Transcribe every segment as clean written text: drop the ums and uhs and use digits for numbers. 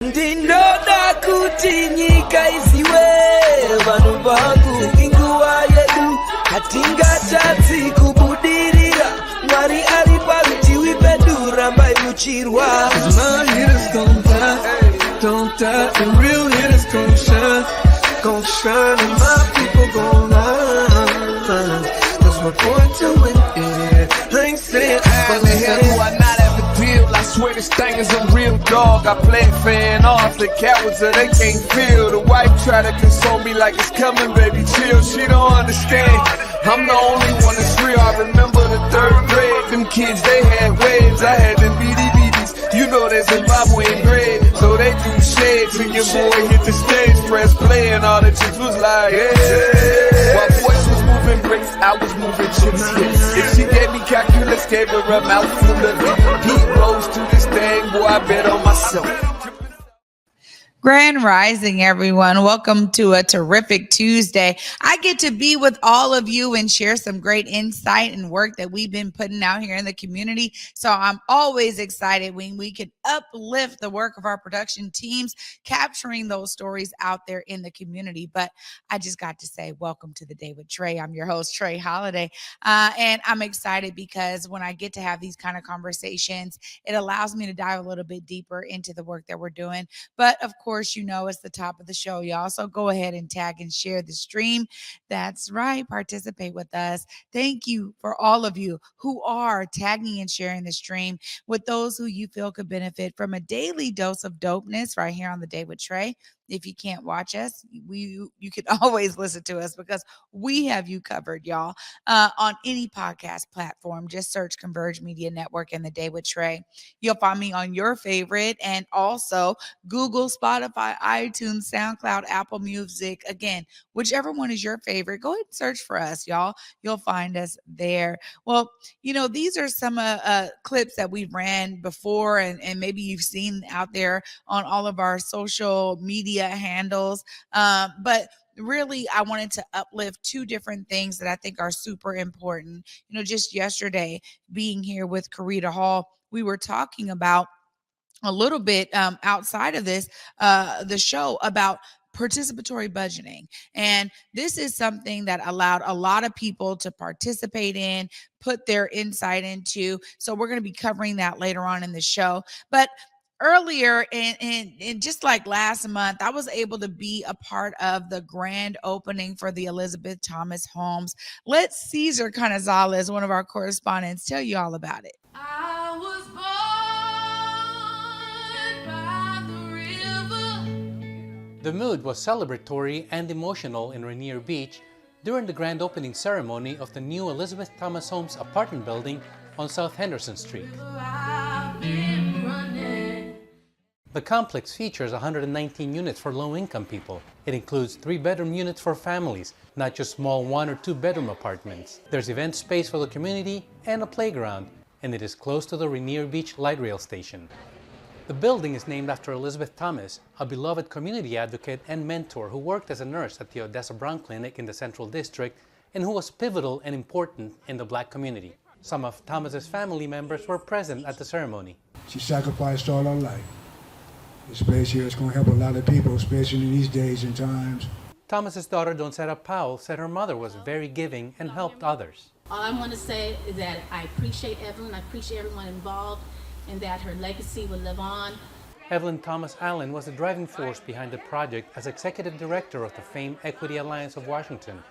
Ndinoda kuti nyika isiwe vanhu vangu inguva yedu hatingatadzi kubudirira Mwari ari parutivi pedu rambai muchirwa My hitters don't die, the real hitters gon' shine and my people gon' line. That's my point to it, yeah. I ain't saying but the hell do I not have a deal? I swear this thing is a real dog. I play it fan off, the cowards so they can't feel. The wife try to console me like it's coming, baby, chill. She don't understand. I'm the only one that's real. I remember the third grade. Them kids, they had waves. I had them BDBs. You know that Zimbabwean grade. So they do shades. When your boy hit the stage, press play, and all the chicks was like, yeah. While boys was moving bricks, I was moving chips. Yeah. If she gave me calculus, gave her a mouthful of it. Heat rose to this thing, boy, I bet on myself. Grand Rising, everyone. Welcome to a terrific Tuesday. I get to be with all of you and share some great insight and work that we've been putting out here in the community. So I'm always excited when we can uplift the work of our production teams, capturing those stories out there in the community. But I just got to say, welcome to the Day with Trae. I'm your host, Trae Holiday. And I'm excited because when I get to have these kind of conversations, it allows me to dive a little bit deeper into the work that we're doing. But of course, you know, it's the top of the show, y'all. So go ahead and tag and share the stream. That's right. Participate with us. Thank you for all of you who are tagging and sharing the stream with those who you feel could benefit from a daily dose of dopeness right here on the Day with Trae. If you can't watch us, you can always listen to us because we have you covered, y'all. On any podcast platform, just search Converge Media Network and the Day with Trae. You'll find me on your favorite and also Google, Spotify, iTunes, SoundCloud, Apple Music. Again, whichever one is your favorite, go ahead and search for us, y'all. You'll find us there. Well, you know, these are some clips that we ran before and maybe you've seen out there on all of our social media handles. But really, I wanted to uplift two different things that I think are super important. You know, just yesterday being here with Karita Hall, we were talking about a little bit outside of this, the show about participatory budgeting. And this is something that allowed a lot of people to participate in, put their insight into. So we're going to be covering that later on in the show. But earlier in just like last month, I was able to be a part of the grand opening for the Elizabeth Thomas Homes. Let Cesar Canizales, one of our correspondents, tell you all about it. I was born by the river. The mood was celebratory and emotional in Rainier Beach during the grand opening ceremony of the new Elizabeth Thomas Homes apartment building on South Henderson Street. The complex features 119 units for low-income people. It includes 3-bedroom units for families, not just small 1- or 2-bedroom apartments. There's event space for the community and a playground, and it is close to the Rainier Beach light rail station. The building is named after Elizabeth Thomas, a beloved community advocate and mentor who worked as a nurse at the Odessa Brown Clinic in the Central District and who was pivotal and important in the Black community. Some of Thomas's family members were present at the ceremony. She sacrificed all her life. This place here is going to help a lot of people, especially in these days and times. Thomas's daughter, Donsetta Powell, said her mother was very giving and helped others. All I want to say is that I appreciate Evelyn, I appreciate everyone involved, and that her legacy will live on. Evelyn Thomas Allen was the driving force behind the project as executive director of the famed Equity Alliance of Washington.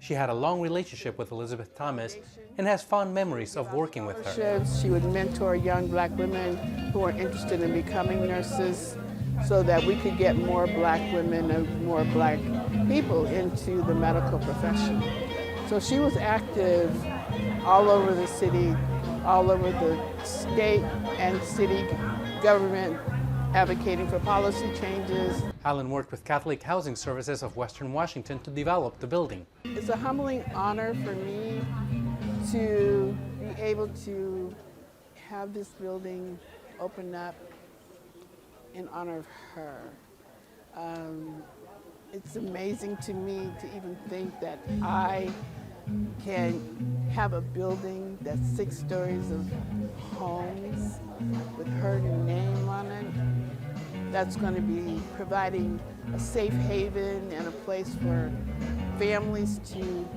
She had a long relationship with Elizabeth Thomas and has fond memories of working with her. She would mentor young Black women who are interested in becoming nurses so that we could get more Black women and more Black people into the medical profession. So she was active all over the city, all over the state and city government, advocating for policy changes. Allen worked with Catholic Housing Services of Western Washington to develop the building. It's a humbling honor for me to be able to have this building open up in honor of her. It's amazing to me to even think that I can have a building that's 6 stories of homes with her name on it. that's going to be providing a safe haven and a place for families to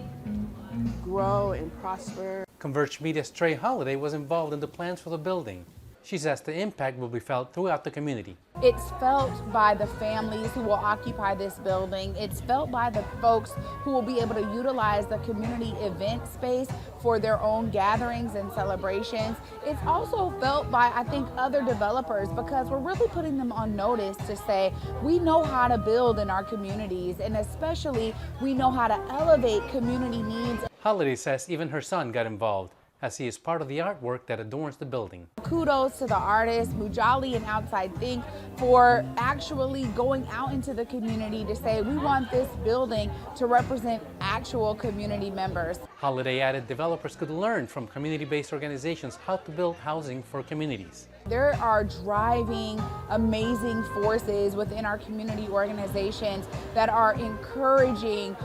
grow and prosper. Converge Media's Trae Holiday was involved in the plans for the building. She says the impact will be felt throughout the community. It's felt by the families who will occupy this building. It's felt by the folks who will be able to utilize the community event space for their own gatherings and celebrations. It's also felt by, I think, other developers, because we're really putting them on notice to say, we know how to build in our communities, and especially we know how to elevate community needs. Holiday says even her son got involved, as he is part of the artwork that adorns the building. Kudos to the artists, Mujali and Outside Think, for actually going out into the community to say, we want this building to represent actual community members. Holiday added developers could learn from community-based organizations how to build housing for communities. There are driving, amazing forces within our community organizations that are encouraging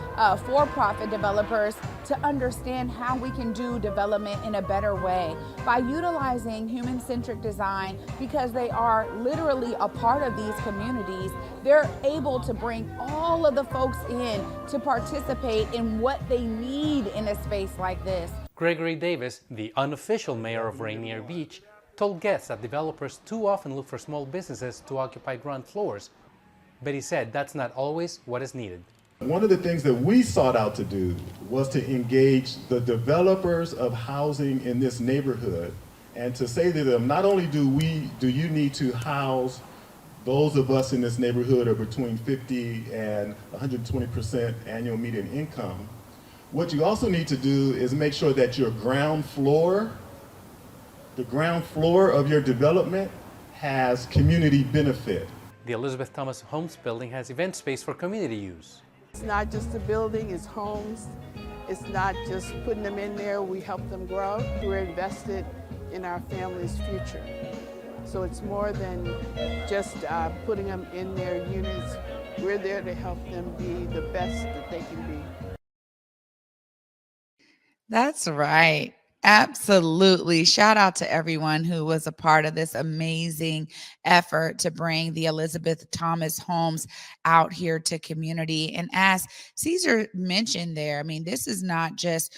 for-profit developers to understand how we can do development in a better way by utilizing human-centric design, because they are literally a part of these communities. They're able to bring all of the folks in to participate in what they need in a space like this. Gregory Davis, the unofficial mayor of Rainier Beach, told guests that developers too often look for small businesses to occupy ground floors, but he said that's not always what is needed. One of the things that we sought out to do was to engage the developers of housing in this neighborhood and to say to them, not only do you need to house those of us in this neighborhood are between 50 and 120% annual median income, what you also need to do is make sure that your ground floor of your development has community benefit. The Elizabeth Thomas Homes building has event space for community use. It's not just a building, it's homes. It's not just putting them in there, we help them grow. We're invested in our family's future. So it's more than just putting them in their units. We're there to help them be the best that they can be. That's right. Absolutely. Shout out to everyone who was a part of this amazing effort to bring the Elizabeth Thomas Homes out here to community. And as Caesar mentioned there, I mean, this is not just,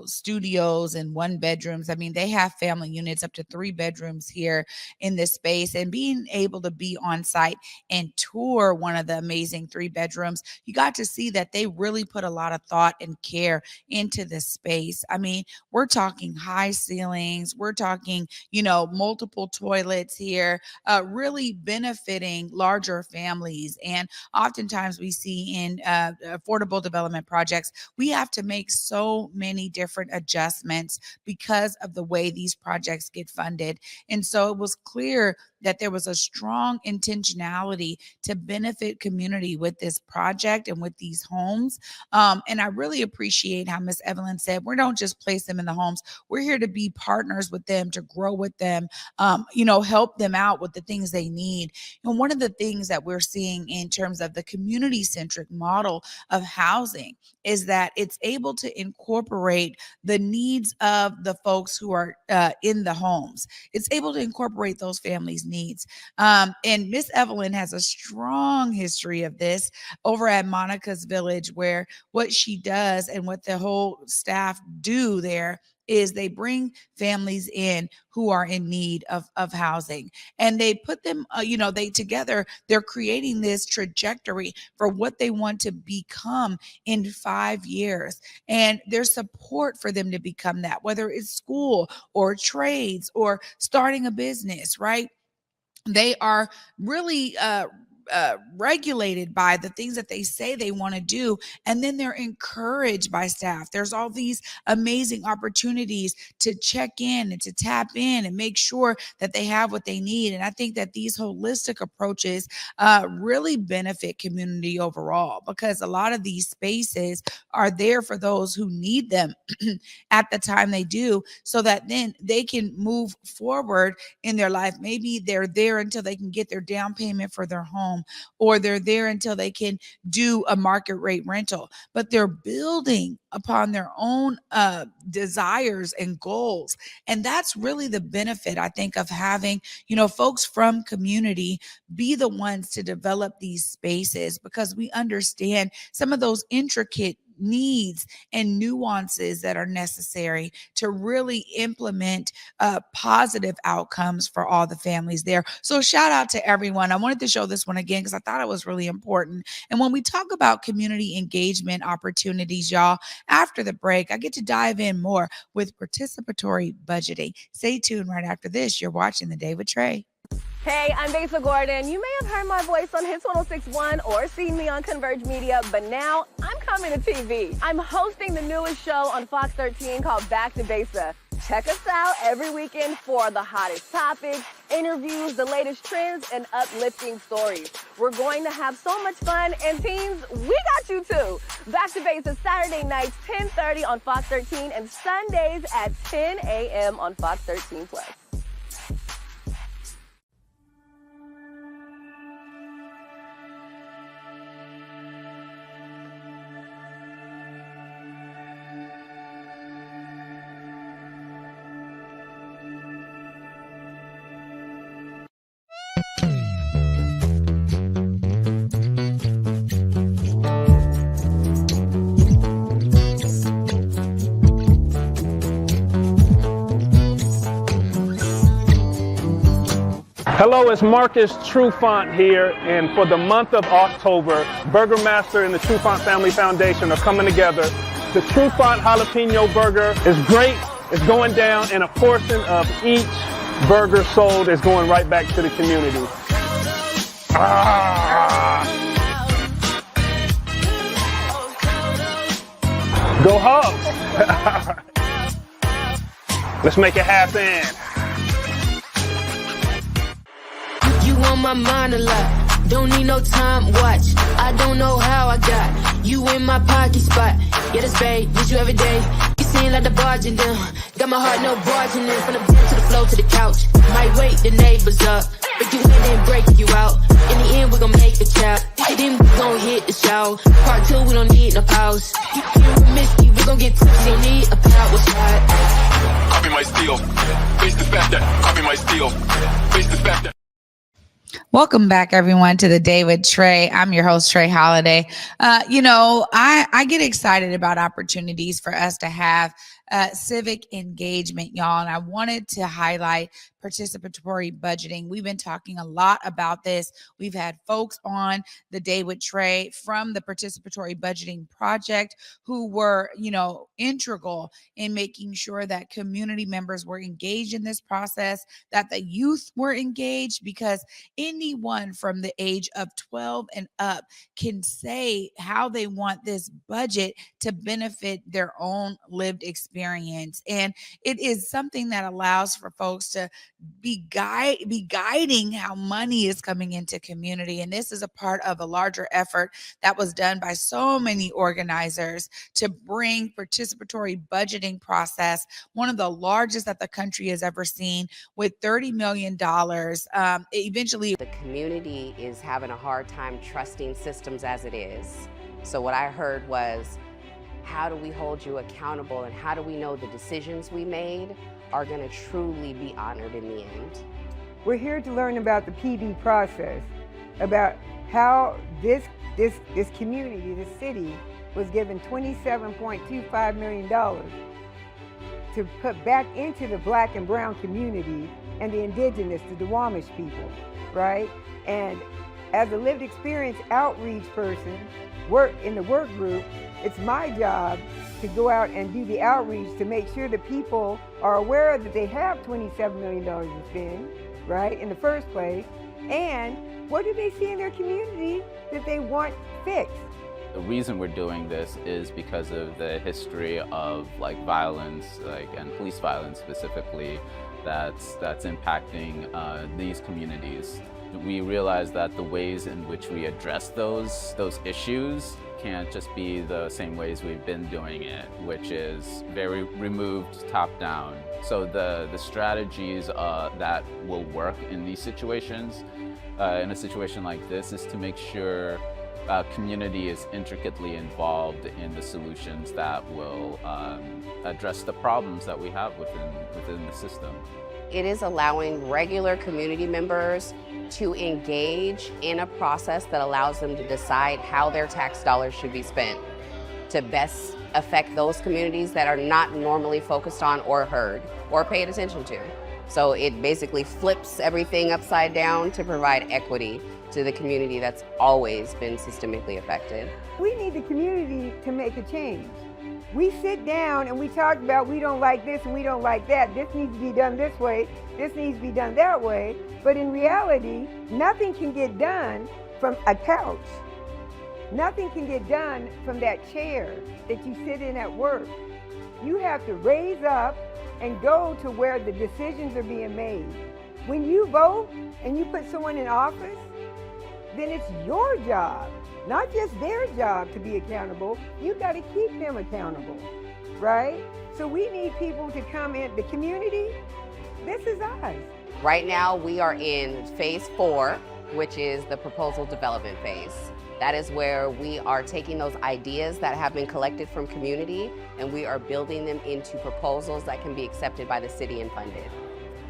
studios and one bedrooms. I mean, they have family units up to 3 bedrooms here in this space, and being able to be on site and tour one of the amazing 3 bedrooms, you got to see that they really put a lot of thought and care into this space. I mean, we're talking high ceilings. We're talking, multiple toilets here, really benefiting larger families. And oftentimes we see in affordable development projects, we have to make so many different adjustments because of the way these projects get funded. And so it was clear that there was a strong intentionality to benefit community with this project and with these homes. And I really appreciate how Ms. Evelyn said, we don't just place them in the homes. We're here to be partners with them, to grow with them, help them out with the things they need. And one of the things that we're seeing in terms of the community-centric model of housing is that it's able to incorporate the needs of the folks who are in the homes. It's able to incorporate those families' needs. And Miss Evelyn has a strong history of this over at Monica's Village, where what she does and what the whole staff do there is they bring families in who are in need of housing, and they put them, they're creating this trajectory for what they want to become in 5 years. And there's support for them to become that, whether it's school or trades or starting a business, right? They are really regulated by the things that they say they want to do, and then they're encouraged by staff. There's all these amazing opportunities to check in and to tap in and make sure that they have what they need. And I think that these holistic approaches really benefit community overall, because a lot of these spaces are there for those who need them at the time they do, so that then they can move forward in their life. Maybe they're there until they can get their down payment for their home, home, or they're there until they can do a market rate rental, but they're building upon their own desires and goals. And that's really the benefit, I think, of having, folks from community be the ones to develop these spaces, because we understand some of those intricate needs and nuances that are necessary to really implement positive outcomes for all the families there. So shout out to everyone. I wanted to show this one again because I thought it was really important. And when we talk about community engagement opportunities, y'all, after the break, I get to dive in more with participatory budgeting. Stay tuned. Right after this, you're watching The Day with Trae. Hey, I'm Besa Gordon. You may have heard my voice on Hits 106.1 or seen me on Converge Media, but now I'm coming to TV. I'm hosting the newest show on Fox 13 called Back to Besa. Check us out every weekend for the hottest topics, interviews, the latest trends, and uplifting stories. We're going to have so much fun, and teens, we got you too. Back to Besa Saturday nights, 10:30 on Fox 13, and Sundays at 10 a.m. on Fox 13 Plus. Hello, it's Marcus Trufant here, and for the month of October, Burgermaster and the Trufant Family Foundation are coming together. The Trufant Jalapeno Burger is great. It's going down, and a portion of each burger sold is going right back to the community. Go Hubs! Let's make it happen. You on my mind a lot, don't need no time watch. I don't know how I got you in my pocket spot. Yeah, that's babe, need you every day. You seem like the barging down, got my heart no barging in. From the bed to the floor to the couch, might wake the neighbors up, break you in and break you out. In the end, we gon' make a child, then we gon' hit the show. Part 2, we don't need no pause. You with Misty, we gon' get tipsy, don't need a power shot. Copy my steal, face the fact that, copy my steal, face the fact that. Welcome back, everyone, to The Day with Trae. I'm your host, Trae Holiday. I get excited about opportunities for us to have civic engagement, y'all. And I wanted to highlight participatory budgeting. We've been talking a lot about this. We've had folks on The Day with Trae from the Participatory Budgeting Project who were, integral in making sure that community members were engaged in this process, that the youth were engaged, because anyone from the age of 12 and up can say how they want this budget to benefit their own lived experience. And it is something that allows for folks to be guiding how money is coming into community. And this is a part of a larger effort that was done by so many organizers to bring participatory budgeting process, one of the largest that the country has ever seen, with $30 million. Eventually, the community is having a hard time trusting systems as it is. So what I heard was, how do we hold you accountable, and how do we know the decisions we made are going to truly be honored in the end? We're here to learn about the PD process, about how this community, this city, was given $27.25 million to put back into the Black and brown community and the indigenous, the Duwamish people, right? And as a lived experience outreach person, work in the work group, it's my job to go out and do the outreach to make sure that people are aware that they have $27 million to spend, right, in the first place, and what do they see in their community that they want fixed. The reason we're doing this is because of the history of violence, and police violence specifically, that's impacting these communities. We realize that the ways in which we address those issues can't just be the same ways we've been doing it, which is very removed, top-down. So the strategies that will work in these situations, in a situation like this, is to make sure community is intricately involved in the solutions that will address the problems that we have within the system. It is allowing regular community members to engage in a process that allows them to decide how their tax dollars should be spent to best affect those communities that are not normally focused on or heard or paid attention to. So it basically flips everything upside down to provide equity to the community that's always been systemically affected. We need the community to make a change. We sit down and we talk about we don't like this and we don't like that. This needs to be done this way. This needs to be done that way. But in reality, nothing can get done from a couch. Nothing can get done from that chair that you sit in at work. You have to raise up and go to where the decisions are being made. When you vote and you put someone in office, then it's your job, not just their job to be accountable. You got to keep them accountable, right? So we need people to come in. The community, this is us. Right now, we are in phase 4, which is the proposal development phase. That is where we are taking those ideas that have been collected from community and we are building them into proposals that can be accepted by the city and funded.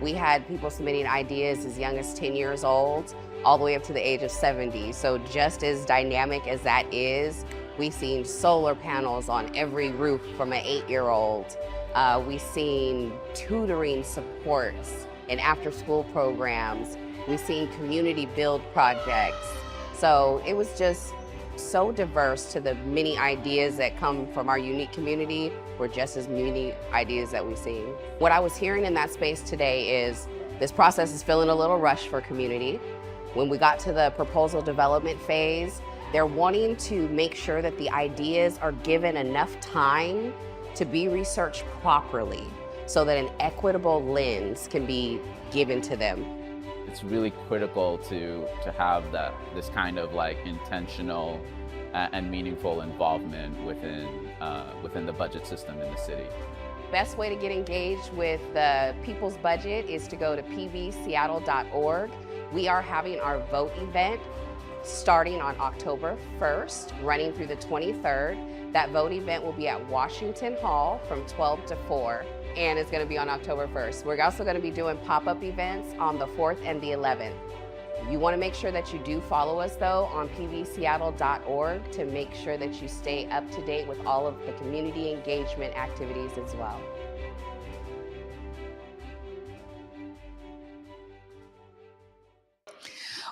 We had people submitting ideas as young as 10 years old, all the way up to the age of 70. So just as dynamic as that is, we've seen solar panels on every roof from an 8-year-old. We've seen tutoring supports and after-school programs. We've seen community build projects. So it was just so diverse to the many ideas that come from our unique community were just as many ideas that we've seen. What I was hearing in that space today is this process is feeling a little rushed for community. When we got to the proposal development phase, they're wanting to make sure that the ideas are given enough time to be researched properly so that an equitable lens can be given to them. It's really critical to have this kind of like intentional and meaningful involvement within the budget system in the city. Best way to get engaged with the People's Budget is to go to pvseattle.org. We are having our vote event starting on October 1st, running through the 23rd. That vote event will be at Washington Hall from 12 to 4, and it's going to be on October 1st. We're also going to be doing pop-up events on the 4th and the 11th. You want to make sure that you do follow us, though, on pvseattle.org to make sure that you stay up to date with all of the community engagement activities as well.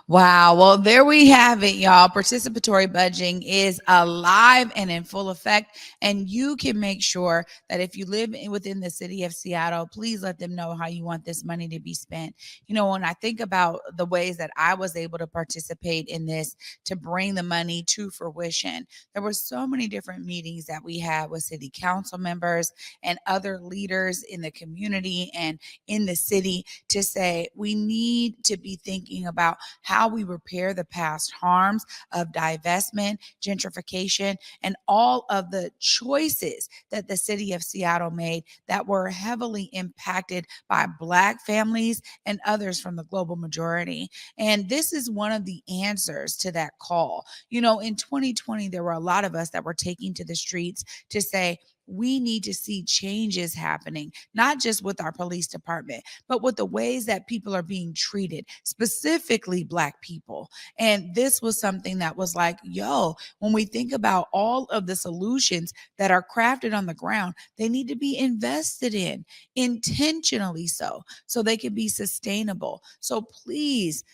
Wow. Well, there we have it, y'all. Participatory budgeting is alive and in full effect. And you can make sure that if you live within the city of Seattle, please let them know how you want this money to be spent. You know, when I think about the ways that I was able to participate in this to bring the money to fruition, there were so many different meetings that we had with city council members and other leaders in the community and in the city to say, we need to be thinking about how we repair the past harms of divestment, gentrification, and all of the choices that the city of Seattle made that were heavily impacted by Black families and others from the global majority. And this is one of the answers to that call. You know, in 2020, there were a lot of us that were taking to the streets to say, we need to see changes happening, not just with our police department, but with the ways that people are being treated, specifically Black people. And this was something that was like, yo, when we think about all of the solutions that are crafted on the ground, they need to be invested in intentionally so they can be sustainable. So please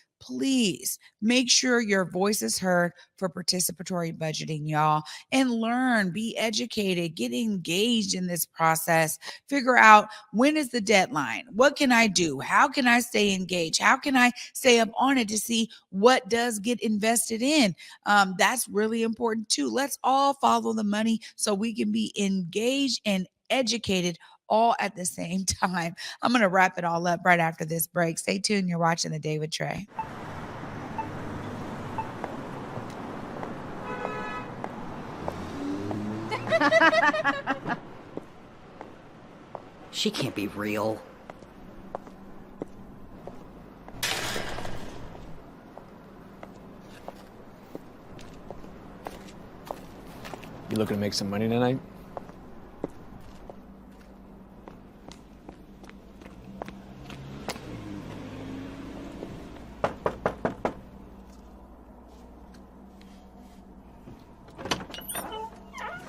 make sure your voice is heard for participatory budgeting, y'all, and learn, be educated, get engaged in this process, figure out when is the deadline? What can I do? How can I stay engaged? How can I stay up on it to see what does get invested in? That's really important too. Let's all follow the money so we can be engaged and educated all at the same time. I'm going to wrap it all up right after this break. Stay tuned. You're watching The Day with Trae. She can't be real. You looking to make some money tonight?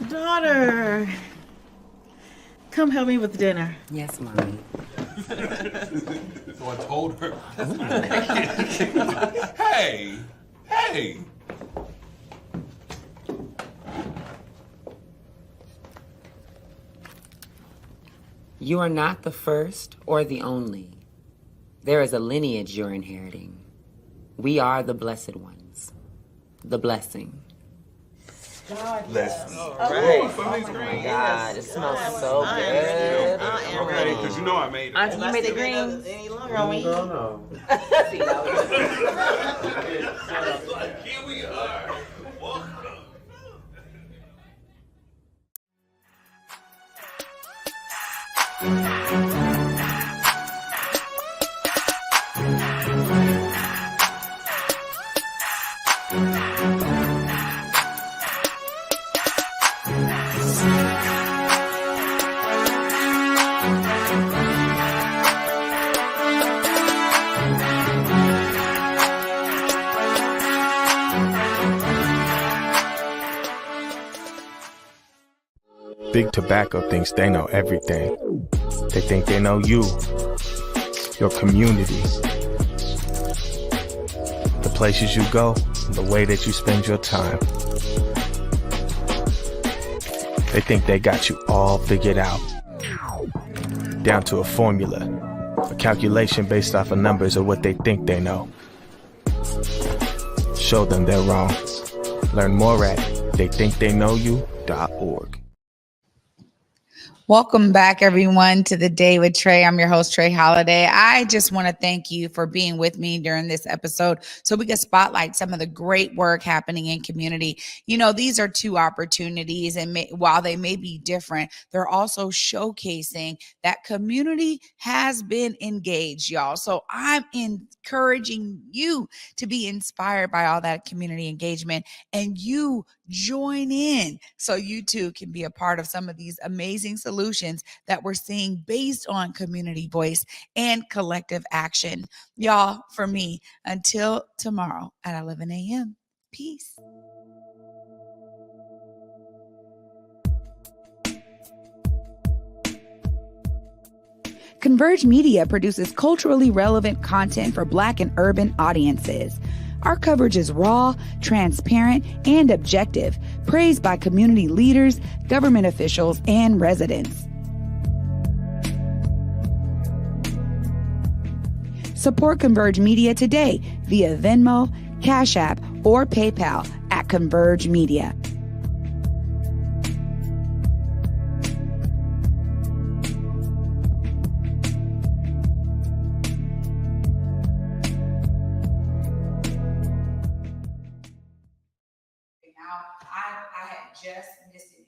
Daughter, come help me with dinner. Yes, Mommy. So I told her. Hey! Hey! You are not the first or the only. There is a lineage you're inheriting. We are the blessed ones. The blessing. Listen. All right. Oh my God, it smells so good. Okay, because you know I made it. Auntie, you made the green? Any longer on me? No. Here we are. Big Tobacco thinks they know everything. They think they know you, your community, the places you go, the way that you spend your time. They think they got you all figured out, down to a formula, a calculation based off of numbers of what they think they know. Show them they're wrong. Learn more at theythinktheyknowyou.org. Welcome back, everyone, to The Day with Trae. I'm your host, Trae Holiday. I just want to thank you for being with me during this episode so we can spotlight some of the great work happening in community. You know, these are two opportunities, and while they may be different, they're also showcasing that community has been engaged, y'all. So I'm encouraging you to be inspired by all that community engagement, and you join in so you too can be a part of some of these amazing solutions that we're seeing based on community voice and collective action. Y'all, for me, until tomorrow at 11 a.m. Peace. Converge Media produces culturally relevant content for Black and urban audiences. Our coverage is raw, transparent, and objective, praised by community leaders, government officials, and residents. Support Converge Media today via Venmo, Cash App, or PayPal at Converge Media. I had just missed it.